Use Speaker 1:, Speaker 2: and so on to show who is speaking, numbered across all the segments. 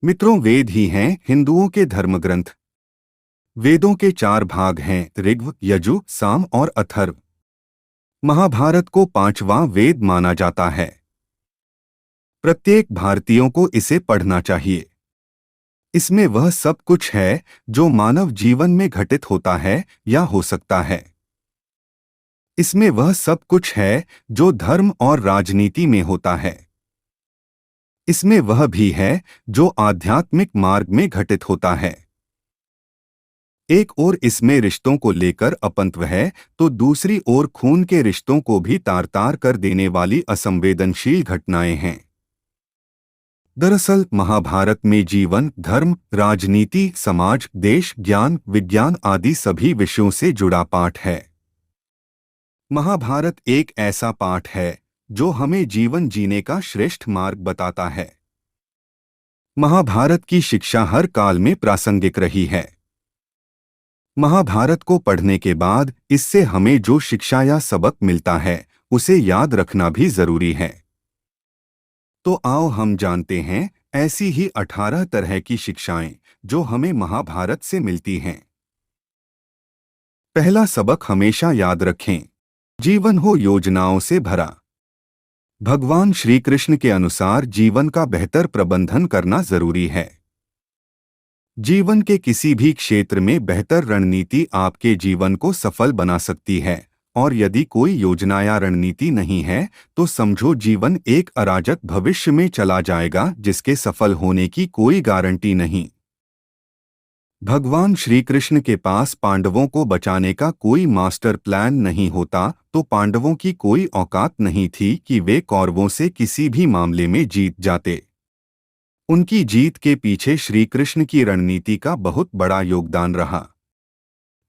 Speaker 1: मित्रों, वेद ही हैं हिंदुओं के धर्मग्रंथ। वेदों के 4 भाग हैं, ऋग्, यजु, साम और अथर्व। महाभारत को 5वां वेद माना जाता है। प्रत्येक भारतीयों को इसे पढ़ना चाहिए। इसमें वह सब कुछ है जो मानव जीवन में घटित होता है या हो सकता है। इसमें वह सब कुछ है जो धर्म और राजनीति में होता है। इसमें वह भी है जो आध्यात्मिक मार्ग में घटित होता है। एक ओर इसमें रिश्तों को लेकर अपंत्व है तो दूसरी ओर खून के रिश्तों को भी तार तार कर देने वाली असंवेदनशील घटनाएं हैं। दरअसल महाभारत में जीवन, धर्म, राजनीति, समाज, देश, ज्ञान, विज्ञान आदि सभी विषयों से जुड़ा पाठ है। महाभारत एक ऐसा पाठ है जो हमें जीवन जीने का श्रेष्ठ मार्ग बताता है। महाभारत की शिक्षा हर काल में प्रासंगिक रही है। महाभारत को पढ़ने के बाद इससे हमें जो शिक्षा या सबक मिलता है उसे याद रखना भी जरूरी है। तो आओ हम जानते हैं ऐसी ही 18 तरह की शिक्षाएं जो हमें महाभारत से मिलती हैं। पहला सबक हमेशा याद रखें, जीवन हो योजनाओं से भरा। भगवान श्री कृष्ण के अनुसार जीवन का बेहतर प्रबंधन करना जरूरी है। जीवन के किसी भी क्षेत्र में बेहतर रणनीति आपके जीवन को सफल बना सकती है, और यदि कोई योजना या रणनीति नहीं है तो समझो जीवन एक अराजक भविष्य में चला जाएगा जिसके सफल होने की कोई गारंटी नहीं। भगवान श्री कृष्ण के पास पांडवों को बचाने का कोई मास्टर प्लान नहीं होता तो पांडवों की कोई औकात नहीं थी कि वे कौरवों से किसी भी मामले में जीत जाते। उनकी जीत के पीछे श्री कृष्ण की रणनीति का बहुत बड़ा योगदान रहा।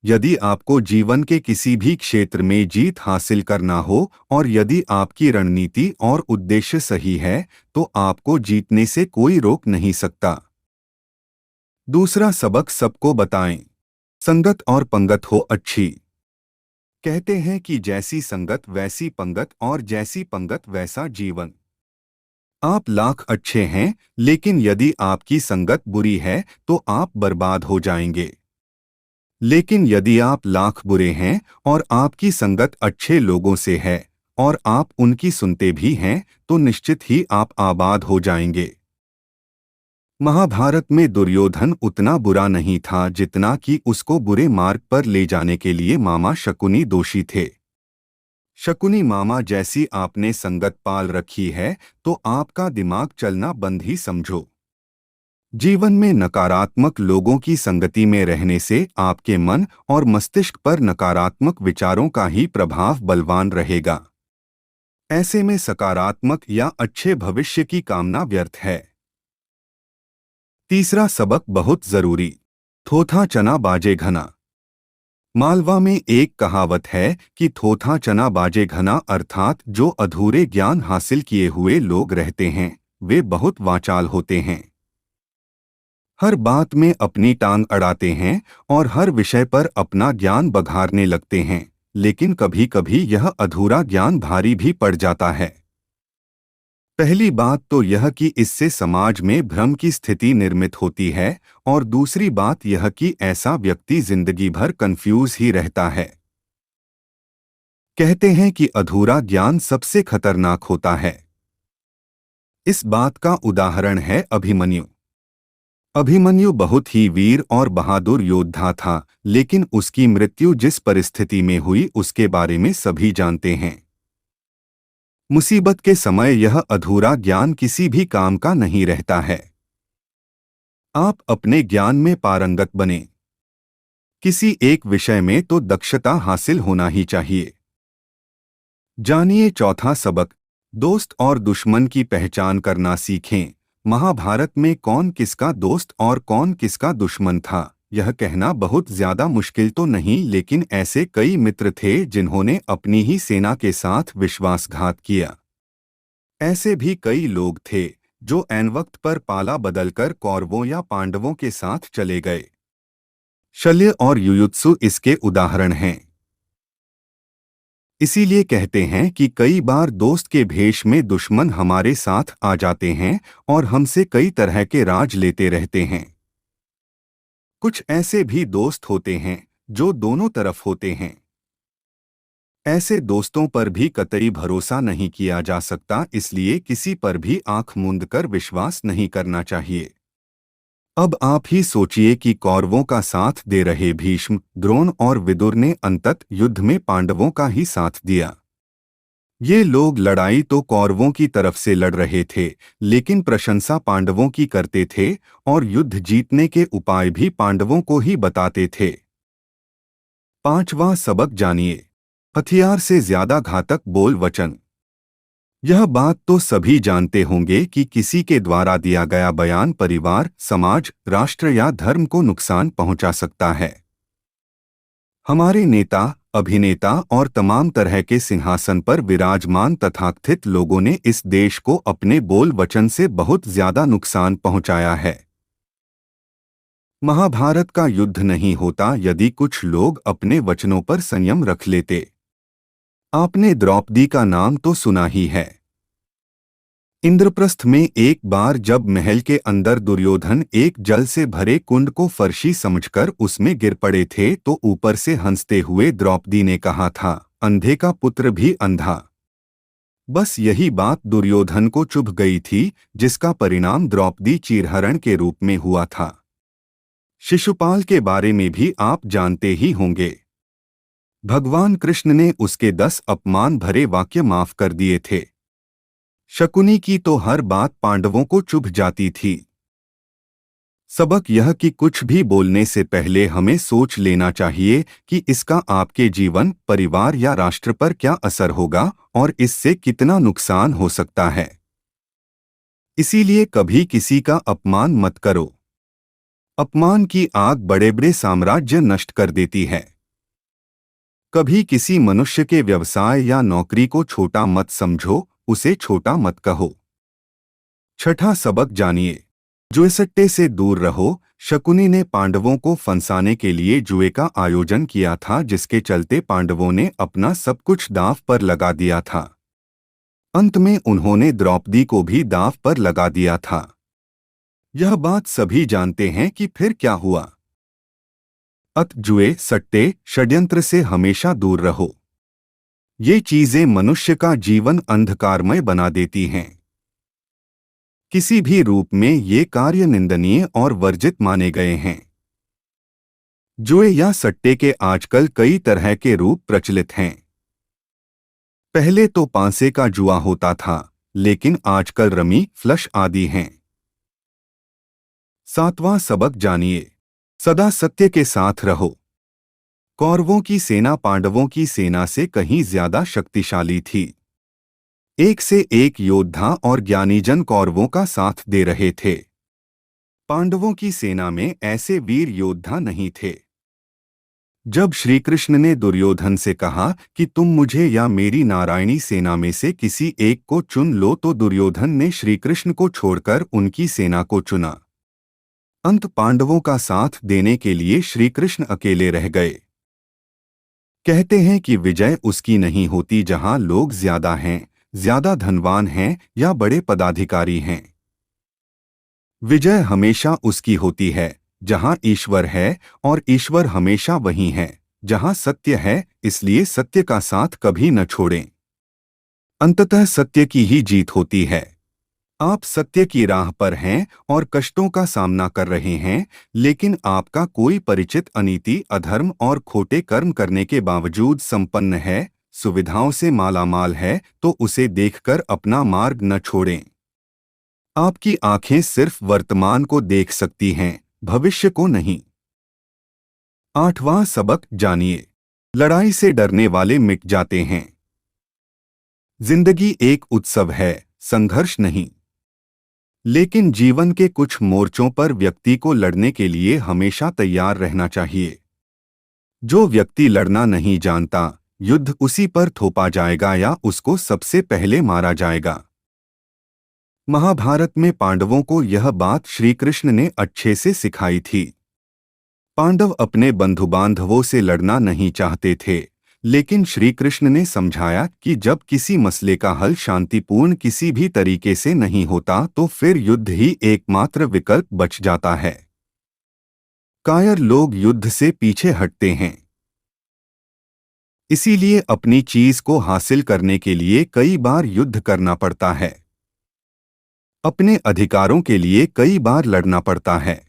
Speaker 1: यदि आपको जीवन के किसी भी क्षेत्र में जीत हासिल करना हो और यदि आपकी रणनीति और उद्देश्य सही है तो आपको जीतने से कोई रोक नहीं सकता। दूसरा सबक सबको बताएं, संगत और पंगत हो अच्छी। कहते हैं कि जैसी संगत वैसी पंगत और जैसी पंगत वैसा जीवन। आप लाख अच्छे हैं लेकिन यदि आपकी संगत बुरी है तो आप बर्बाद हो जाएंगे। लेकिन यदि आप लाख बुरे हैं और आपकी संगत अच्छे लोगों से है और आप उनकी सुनते भी हैं तो निश्चित ही आप आबाद हो जाएंगे। महाभारत में दुर्योधन उतना बुरा नहीं था जितना कि उसको बुरे मार्ग पर ले जाने के लिए मामा शकुनी दोषी थे। शकुनी मामा जैसी आपने संगत पाल रखी है तो आपका दिमाग चलना बंद ही समझो। जीवन में नकारात्मक लोगों की संगति में रहने से आपके मन और मस्तिष्क पर नकारात्मक विचारों का ही प्रभाव बलवान रहेगा। ऐसे में सकारात्मक या अच्छे भविष्य की कामना व्यर्थ है। तीसरा सबक बहुत जरूरी, थोथा चना बाजे घना। मालवा में एक कहावत है कि थोथा चना बाजे घना, अर्थात जो अधूरे ज्ञान हासिल किए हुए लोग रहते हैं वे बहुत वाचाल होते हैं। हर बात में अपनी टांग अड़ाते हैं और हर विषय पर अपना ज्ञान बघारने लगते हैं, लेकिन कभी कभी यह अधूरा ज्ञान भारी भी पड़ जाता है। पहली बात तो यह कि इससे समाज में भ्रम की स्थिति निर्मित होती है और दूसरी बात यह कि ऐसा व्यक्ति जिंदगी भर कंफ्यूज ही रहता है। कहते हैं कि अधूरा ज्ञान सबसे खतरनाक होता है। इस बात का उदाहरण है अभिमन्यु। अभिमन्यु बहुत ही वीर और बहादुर योद्धा था, लेकिन उसकी मृत्यु जिस परिस्थिति में हुई उसके बारे में सभी जानते हैं। मुसीबत के समय यह अधूरा ज्ञान किसी भी काम का नहीं रहता है। आप अपने ज्ञान में पारंगत बने। किसी एक विषय में तो दक्षता हासिल होना ही चाहिए। जानिए चौथा सबक, दोस्त और दुश्मन की पहचान करना सीखें। महाभारत में कौन किसका दोस्त और कौन किसका दुश्मन था यह कहना बहुत ज्यादा मुश्किल तो नहीं, लेकिन ऐसे कई मित्र थे जिन्होंने अपनी ही सेना के साथ विश्वासघात किया। ऐसे भी कई लोग थे जो ऐन वक्त पर पाला बदलकर कौरवों या पांडवों के साथ चले गए। शल्य और युयुत्सु इसके उदाहरण हैं। इसीलिए कहते हैं कि कई बार दोस्त के भेष में दुश्मन हमारे साथ आ जाते हैं और हमसे कई तरह के राज लेते रहते हैं। कुछ ऐसे भी दोस्त होते हैं जो दोनों तरफ होते हैं। ऐसे दोस्तों पर भी कतई भरोसा नहीं किया जा सकता, इसलिए किसी पर भी आंख मूंद कर विश्वास नहीं करना चाहिए। अब आप ही सोचिए कि कौरवों का साथ दे रहे भीष्म, द्रोण और विदुर ने अंतत युद्ध में पांडवों का ही साथ दिया। ये लोग लड़ाई तो कौरवों की तरफ से लड़ रहे थे, लेकिन प्रशंसा पांडवों की करते थे और युद्ध जीतने के उपाय भी पांडवों को ही बताते थे। पांचवां सबक जानिए, हथियार से ज्यादा घातक बोल वचन। यह बात तो सभी जानते होंगे कि किसी के द्वारा दिया गया बयान परिवार, समाज, राष्ट्र या धर्म को नुकसान पहुंचा सकता है। हमारे नेता, अभिनेता और तमाम तरह के सिंहासन पर विराजमान तथाकथित लोगों ने इस देश को अपने बोल वचन से बहुत ज्यादा नुकसान पहुंचाया है। महाभारत का युद्ध नहीं होता यदि कुछ लोग अपने वचनों पर संयम रख लेते। आपने द्रौपदी का नाम तो सुना ही है। इंद्रप्रस्थ में एक बार जब महल के अंदर दुर्योधन एक जल से भरे कुंड को फर्शी समझकर उसमें गिर पड़े थे तो ऊपर से हंसते हुए द्रौपदी ने कहा था, अंधे का पुत्र भी अंधा। बस यही बात दुर्योधन को चुभ गई थी, जिसका परिणाम द्रौपदी चीरहरण के रूप में हुआ था। शिशुपाल के बारे में भी आप जानते ही होंगे। भगवान कृष्ण ने उसके 10 अपमान भरे वाक्य माफ कर दिए थे। शकुनी की तो हर बात पांडवों को चुभ जाती थी। सबक यह कि कुछ भी बोलने से पहले हमें सोच लेना चाहिए कि इसका आपके जीवन, परिवार या राष्ट्र पर क्या असर होगा और इससे कितना नुकसान हो सकता है। इसीलिए कभी किसी का अपमान मत करो। अपमान की आग बड़े बड़े साम्राज्य नष्ट कर देती है। कभी किसी मनुष्य के व्यवसाय या नौकरी को छोटा मत समझो, उसे छोटा मत कहो। छठा सबक जानिए, जुएसट्टे से दूर रहो। शकुनी ने पांडवों को फंसाने के लिए जुए का आयोजन किया था, जिसके चलते पांडवों ने अपना सब कुछ दांव पर लगा दिया था। अंत में उन्होंने द्रौपदी को भी दांव पर लगा दिया था। यह बात सभी जानते हैं कि फिर क्या हुआ। अत जुए, सट्टे, षड्यंत्र से हमेशा दूर रहो। ये चीजें मनुष्य का जीवन अंधकारमय बना देती हैं। किसी भी रूप में ये कार्य निंदनीय और वर्जित माने गए हैं। जुए या सट्टे के आजकल कई तरह के रूप प्रचलित हैं। पहले तो पांसे का जुआ होता था, लेकिन आजकल रमी, फ्लश आदि हैं। सातवां सबक जानिए, सदा सत्य के साथ रहो। कौरवों की सेना पांडवों की सेना से कहीं ज्यादा शक्तिशाली थी। एक से एक योद्धा और ज्ञानीजन कौरवों का साथ दे रहे थे। पांडवों की सेना में ऐसे वीर योद्धा नहीं थे। जब श्री कृष्ण ने दुर्योधन से कहा कि तुम मुझे या मेरी नारायणी सेना में से किसी एक को चुन लो, तो दुर्योधन ने श्री कृष्ण को छोड़कर उनकी सेना को चुना। अंत पांडवों का साथ देने के लिए श्री कृष्ण अकेले रह गए। कहते हैं कि विजय उसकी नहीं होती जहां लोग ज्यादा हैं, ज्यादा धनवान हैं या बड़े पदाधिकारी हैं। विजय हमेशा उसकी होती है जहां ईश्वर है, और ईश्वर हमेशा वही है जहां सत्य है। इसलिए सत्य का साथ कभी न छोड़ें। अंततः सत्य की ही जीत होती है। आप सत्य की राह पर हैं और कष्टों का सामना कर रहे हैं, लेकिन आपका कोई परिचित अनीति, अधर्म और खोटे कर्म करने के बावजूद संपन्न है, सुविधाओं से मालामाल है, तो उसे देखकर अपना मार्ग न छोड़ें। आपकी आंखें सिर्फ वर्तमान को देख सकती हैं, भविष्य को नहीं। आठवां सबक जानिए, लड़ाई से डरने वाले मिट जाते हैं। जिंदगी एक उत्सव है, संघर्ष नहीं। लेकिन जीवन के कुछ मोर्चों पर व्यक्ति को लड़ने के लिए हमेशा तैयार रहना चाहिए। जो व्यक्ति लड़ना नहीं जानता, युद्ध उसी पर थोपा जाएगा या उसको सबसे पहले मारा जाएगा। महाभारत में पांडवों को यह बात श्री कृष्ण ने अच्छे से सिखाई थी। पांडव अपने बंधु बांधवों से लड़ना नहीं चाहते थे, लेकिन श्री कृष्ण ने समझाया कि जब किसी मसले का हल शांतिपूर्ण किसी भी तरीके से नहीं होता तो फिर युद्ध ही एकमात्र विकल्प बच जाता है। कायर लोग युद्ध से पीछे हटते हैं, इसीलिए अपनी चीज को हासिल करने के लिए कई बार युद्ध करना पड़ता है, अपने अधिकारों के लिए कई बार लड़ना पड़ता है।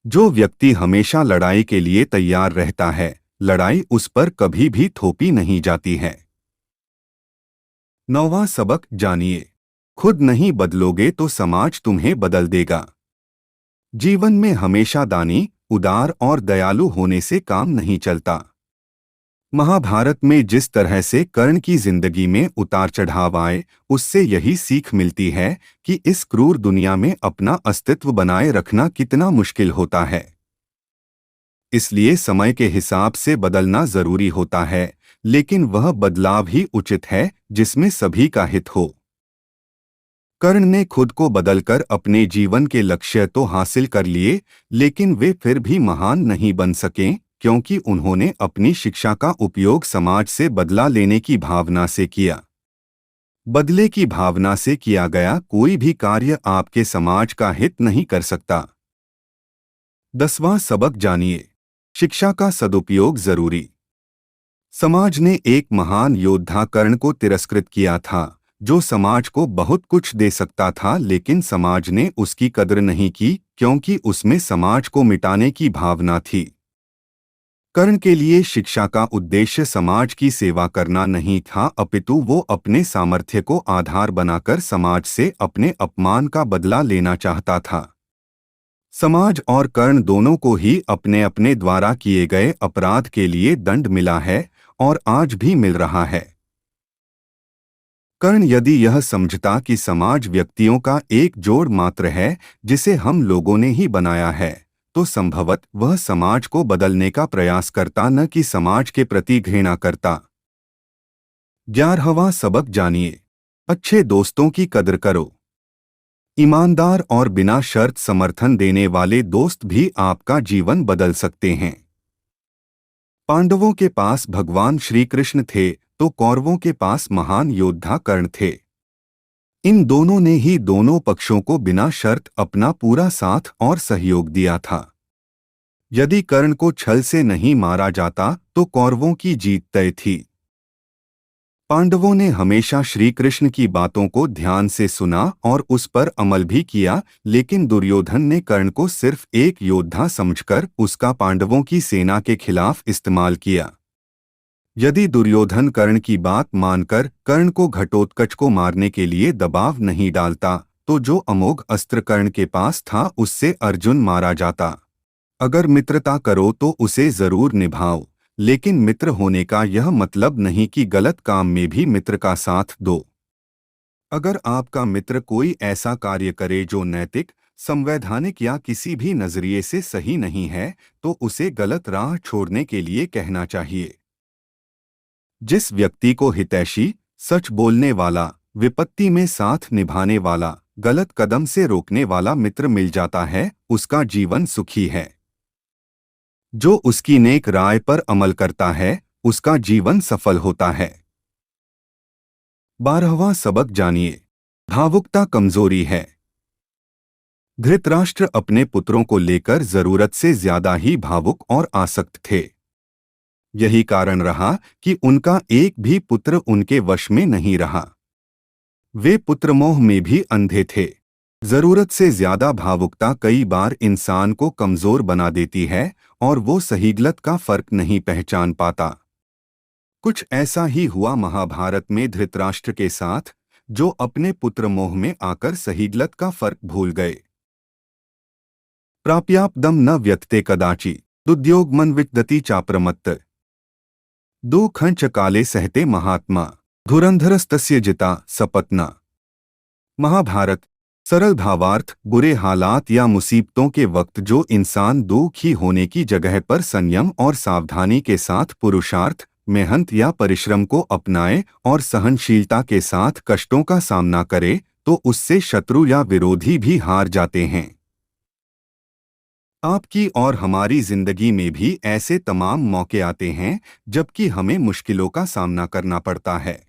Speaker 1: जो व्यक्ति हमेशा लड़ाई के लिए तैयार रहता है, लड़ाई उस पर कभी भी थोपी नहीं जाती है। 9वां सबक जानिए, खुद नहीं बदलोगे तो समाज तुम्हें बदल देगा। जीवन में हमेशा दानी, उदार और दयालु होने से काम नहीं चलता। महाभारत में जिस तरह से कर्ण की जिंदगी में उतार चढ़ाव आए, उससे यही सीख मिलती है कि इस क्रूर दुनिया में अपना अस्तित्व बनाए रखना कितना मुश्किल होता है। इसलिए समय के हिसाब से बदलना जरूरी होता है, लेकिन वह बदलाव ही उचित है जिसमें सभी का हित हो। कर्ण ने खुद को बदलकर अपने जीवन के लक्ष्य तो हासिल कर लिए, लेकिन वे फिर भी महान नहीं बन सके, क्योंकि उन्होंने अपनी शिक्षा का उपयोग समाज से बदला लेने की भावना से किया। बदले की भावना से किया गया कोई भी कार्य आपके समाज का हित नहीं कर सकता। 10वां सबक जानिए, शिक्षा का सदुपयोग जरूरी। समाज ने एक महान योद्धा कर्ण को तिरस्कृत किया था, जो समाज को बहुत कुछ दे सकता था, लेकिन समाज ने उसकी कद्र नहीं की क्योंकि उसमें समाज को मिटाने की भावना थी। कर्ण के लिए शिक्षा का उद्देश्य समाज की सेवा करना नहीं था, अपितु वो अपने सामर्थ्य को आधार बनाकर समाज से अपने अपमान का बदला लेना चाहता था। समाज और कर्ण दोनों को ही अपने अपने द्वारा किए गए अपराध के लिए दंड मिला है और आज भी मिल रहा है। कर्ण यदि यह समझता कि समाज व्यक्तियों का एक जोड़ मात्र है जिसे हम लोगों ने ही बनाया है, तो संभवत वह समाज को बदलने का प्रयास करता, न कि समाज के प्रति घृणा करता। 11वां सबक जानिए, अच्छे दोस्तों की कद्र करो। ईमानदार और बिना शर्त समर्थन देने वाले दोस्त भी आपका जीवन बदल सकते हैं। पांडवों के पास भगवान श्री कृष्ण थे तो कौरवों के पास महान योद्धा कर्ण थे। इन दोनों ने ही दोनों पक्षों को बिना शर्त अपना पूरा साथ और सहयोग दिया था। यदि कर्ण को छल से नहीं मारा जाता तो कौरवों की जीत तय थी। पांडवों ने हमेशा श्री कृष्ण की बातों को ध्यान से सुना और उस पर अमल भी किया, लेकिन दुर्योधन ने कर्ण को सिर्फ एक योद्धा समझकर उसका पांडवों की सेना के खिलाफ इस्तेमाल किया। यदि दुर्योधन कर्ण की बात मानकर कर्ण को घटोत्कच को मारने के लिए दबाव नहीं डालता, तो जो अमोघ अस्त्र कर्ण के पास था उससे अर्जुन मारा जाता। अगर मित्रता करो तो उसे जरूर निभाओ, लेकिन मित्र होने का यह मतलब नहीं कि गलत काम में भी मित्र का साथ दो। अगर आपका मित्र कोई ऐसा कार्य करे जो नैतिक, संवैधानिक या किसी भी नजरिए से सही नहीं है, तो उसे गलत राह छोड़ने के लिए कहना चाहिए। जिस व्यक्ति को हितैषी, सच बोलने वाला, विपत्ति में साथ निभाने वाला, गलत कदम से रोकने वाला मित्र मिल जाता है, उसका जीवन सुखी है। जो उसकी नेक राय पर अमल करता है, उसका जीवन सफल होता है। 12वां सबक जानिए, भावुकता कमजोरी है। धृतराष्ट्र अपने पुत्रों को लेकर जरूरत से ज्यादा ही भावुक और आसक्त थे। यही कारण रहा कि उनका एक भी पुत्र उनके वश में नहीं रहा। वे पुत्रमोह में भी अंधे थे। जरूरत से ज्यादा भावुकता कई बार इंसान को कमजोर बना देती है और वो सही गलत का फर्क नहीं पहचान पाता। कुछ ऐसा ही हुआ महाभारत में धृतराष्ट्र के साथ, जो अपने पुत्र मोह में आकर सही गलत का फर्क भूल गए। प्राप्यापदम न व्यथते कदाचि दुद्योगमन विदति चाप्रमत्त दो खंच काले सहते महात्मा धुरंधरस्तस्य जिता सपत्ना। महाभारत। सरल भावार्थ, बुरे हालात या मुसीबतों के वक्त जो इंसान दुखी होने की जगह पर संयम और सावधानी के साथ पुरुषार्थ, मेहनत या परिश्रम को अपनाए और सहनशीलता के साथ कष्टों का सामना करे, तो उससे शत्रु या विरोधी भी हार जाते हैं। आपकी और हमारी जिंदगी में भी ऐसे तमाम मौके आते हैं जबकि हमें मुश्किलों का सामना करना पड़ता है।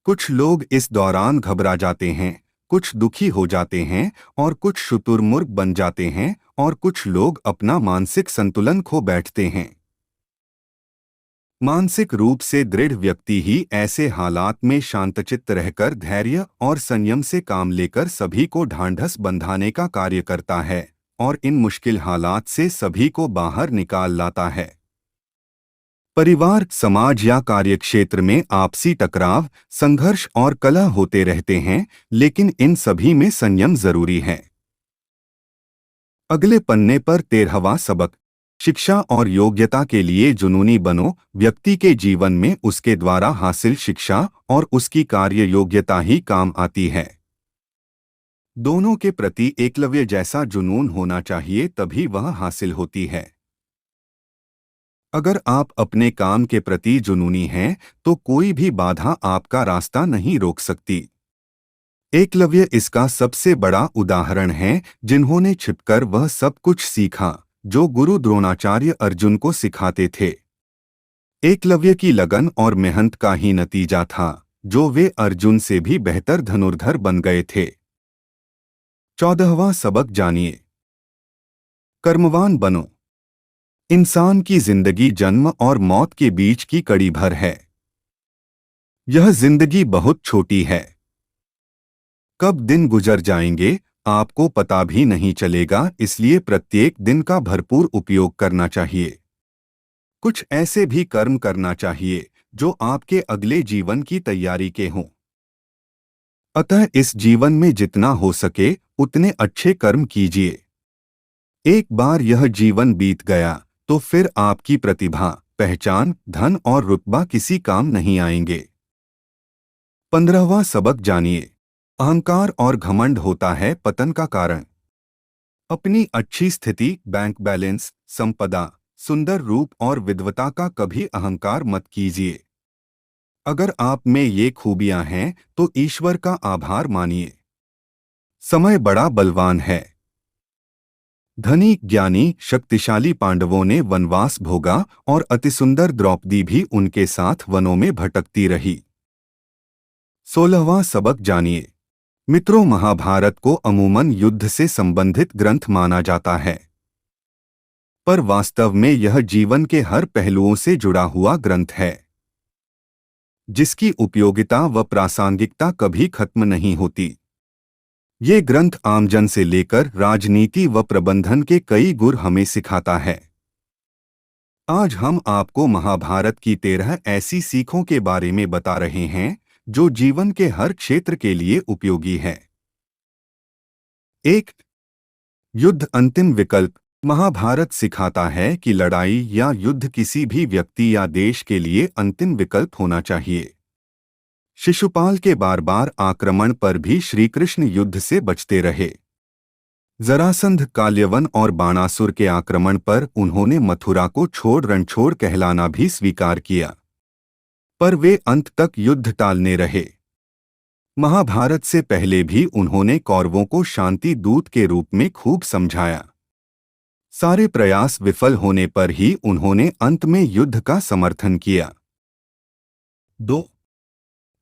Speaker 1: कुछ लोग इस दौरान घबरा जाते हैं, कुछ दुखी हो जाते हैं और कुछ शुतुरमुर्ग बन जाते हैं और कुछ लोग अपना मानसिक संतुलन खो बैठते हैं। मानसिक रूप से दृढ़ व्यक्ति ही ऐसे हालात में शांतचित्त रहकर धैर्य और संयम से काम लेकर सभी को ढांढस बंधाने का कार्य करता है और इन मुश्किल हालात से सभी को बाहर निकाल लाता है। परिवार, समाज या कार्यक्षेत्र में आपसी टकराव, संघर्ष और कलह होते रहते हैं, लेकिन इन सभी में संयम जरूरी है। अगले पन्ने पर 13वां सबक। शिक्षा और योग्यता के लिए जुनूनी बनो। व्यक्ति के जीवन में उसके द्वारा हासिल शिक्षा और उसकी कार्य योग्यता ही काम आती है। दोनों के प्रति एकलव्य जैसा जुनून होना चाहिए, तभी वह हासिल होती है। अगर आप अपने काम के प्रति जुनूनी हैं, तो कोई भी बाधा आपका रास्ता नहीं रोक सकती। एकलव्य इसका सबसे बड़ा उदाहरण है, जिन्होंने छिपकर वह सब कुछ सीखा जो गुरु द्रोणाचार्य अर्जुन को सिखाते थे। एकलव्य की लगन और मेहनत का ही नतीजा था जो वे अर्जुन से भी बेहतर धनुर्धर बन गए थे। 14वां सबक जानिए। कर्मवान बनो। इंसान की जिंदगी जन्म और मौत के बीच की कड़ी भर है। यह जिंदगी बहुत छोटी है। कब दिन गुजर जाएंगे आपको पता भी नहीं चलेगा, इसलिए प्रत्येक दिन का भरपूर उपयोग करना चाहिए। कुछ ऐसे भी कर्म करना चाहिए जो आपके अगले जीवन की तैयारी के हों। अतः इस जीवन में जितना हो सके उतने अच्छे कर्म कीजिए। एक बार यह जीवन बीत गया तो फिर आपकी प्रतिभा, पहचान, धन और रुतबा किसी काम नहीं आएंगे। 15वां सबक जानिए। अहंकार और घमंड होता है पतन का कारण। अपनी अच्छी स्थिति, बैंक बैलेंस, संपदा, सुंदर रूप और विद्वता का कभी अहंकार मत कीजिए। अगर आप में ये खूबियां हैं तो ईश्वर का आभार मानिए। समय बड़ा बलवान है। धनी, ज्ञानी, शक्तिशाली पांडवों ने वनवास भोगा और अतिसुंदर द्रौपदी भी उनके साथ वनों में भटकती रही। 16वां सबक जानिए। मित्रों, महाभारत को अमूमन युद्ध से संबंधित ग्रंथ माना जाता है, पर वास्तव में यह जीवन के हर पहलुओं से जुड़ा हुआ ग्रंथ है, जिसकी उपयोगिता व प्रासंगिकता कभी खत्म नहीं होती। ये ग्रंथ आमजन से लेकर राजनीति व प्रबंधन के कई गुर हमें सिखाता है। आज हम आपको महाभारत की 13 ऐसी सीखों के बारे में बता रहे हैं जो जीवन के हर क्षेत्र के लिए उपयोगी है। 1. युद्ध अंतिम विकल्प। महाभारत सिखाता है कि लड़ाई या युद्ध किसी भी व्यक्ति या देश के लिए अंतिम विकल्प होना चाहिए। शिशुपाल के बार बार आक्रमण पर भी श्री कृष्ण युद्ध से बचते रहे। जरासंध, काल्यवन और बाणासुर के आक्रमण पर उन्होंने मथुरा को छोड़ रणछोड़ कहलाना भी स्वीकार किया, पर वे अंत तक युद्ध टालने रहे। महाभारत से पहले भी उन्होंने कौरवों को शांति दूत के रूप में खूब समझाया। सारे प्रयास विफल होने पर ही उन्होंने अंत में युद्ध का समर्थन किया। 2.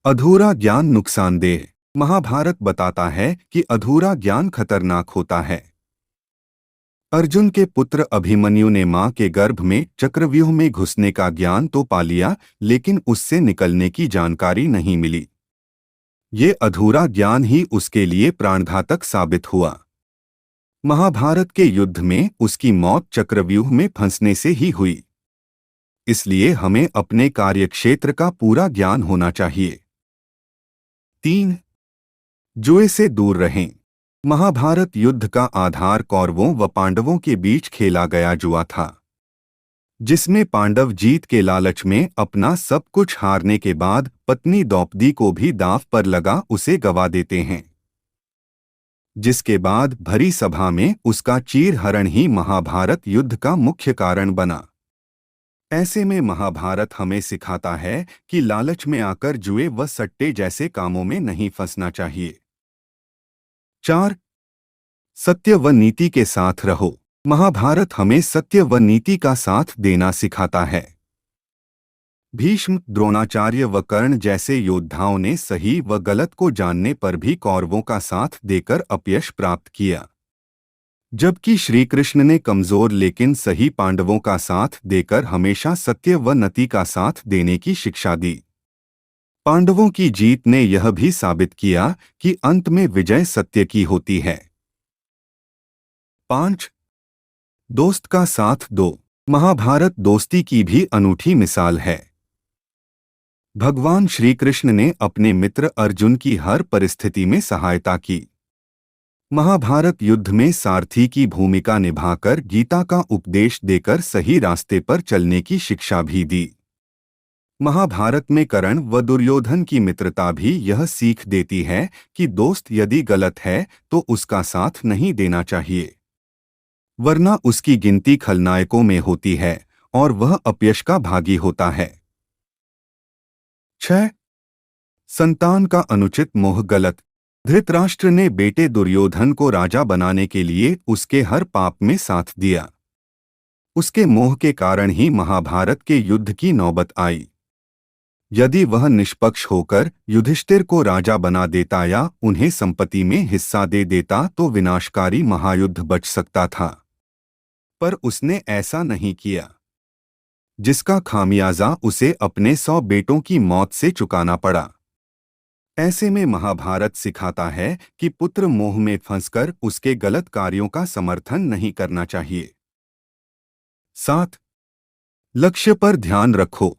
Speaker 1: अधूरा ज्ञान नुकसानदेह। महाभारत बताता है कि अधूरा ज्ञान खतरनाक होता है। अर्जुन के पुत्र अभिमन्यु ने मां के गर्भ में चक्रव्यूह में घुसने का ज्ञान तो पा लिया, लेकिन उससे निकलने की जानकारी नहीं मिली। ये अधूरा ज्ञान ही उसके लिए प्राणघातक साबित हुआ। महाभारत के युद्ध में उसकी मौत चक्रव्यूह में फंसने से ही हुई। इसलिए हमें अपने कार्यक्षेत्र का पूरा ज्ञान होना चाहिए। 3. जुए से दूर रहें। महाभारत युद्ध का आधार कौरवों व पांडवों के बीच खेला गया जुआ था, जिसमें पांडव जीत के लालच में अपना सब कुछ हारने के बाद पत्नी द्रौपदी को भी दांव पर लगा उसे गवा देते हैं, जिसके बाद भरी सभा में उसका चीरहरण ही महाभारत युद्ध का मुख्य कारण बना। ऐसे में महाभारत हमें सिखाता है कि लालच में आकर जुए व सट्टे जैसे कामों में नहीं फंसना चाहिए। 4. सत्य व नीति के साथ रहो। महाभारत हमें सत्य व नीति का साथ देना सिखाता है। भीष्म, द्रोणाचार्य व कर्ण जैसे योद्धाओं ने सही व गलत को जानने पर भी कौरवों का साथ देकर अपयश प्राप्त किया, जबकि श्री कृष्ण ने कमजोर लेकिन सही पांडवों का साथ देकर हमेशा सत्य व नीति का साथ देने की शिक्षा दी। पांडवों की जीत ने यह भी साबित किया कि अंत में विजय सत्य की होती है। 5. दोस्त का साथ दो। महाभारत दोस्ती की भी अनूठी मिसाल है। भगवान श्री कृष्ण ने अपने मित्र अर्जुन की हर परिस्थिति में सहायता की। महाभारत युद्ध में सारथी की भूमिका निभाकर गीता का उपदेश देकर सही रास्ते पर चलने की शिक्षा भी दी। महाभारत में कर्ण व दुर्योधन की मित्रता भी यह सीख देती है कि दोस्त यदि गलत है तो उसका साथ नहीं देना चाहिए, वरना उसकी गिनती खलनायकों में होती है और वह अपयश का भागी होता है। 6. संतान का अनुचित मोह गलत। धृतराष्ट्र ने बेटे दुर्योधन को राजा बनाने के लिए उसके हर पाप में साथ दिया। उसके मोह के कारण ही महाभारत के युद्ध की नौबत आई। यदि वह निष्पक्ष होकर युधिष्ठिर को राजा बना देता या उन्हें संपत्ति में हिस्सा दे देता तो विनाशकारी महायुद्ध बच सकता था, पर उसने ऐसा नहीं किया, जिसका खामियाजा उसे अपने 100 बेटों की मौत से चुकाना पड़ा। ऐसे में महाभारत सिखाता है कि पुत्र मोह में फंसकर उसके गलत कार्यों का समर्थन नहीं करना चाहिए। 7. लक्ष्य पर ध्यान रखो।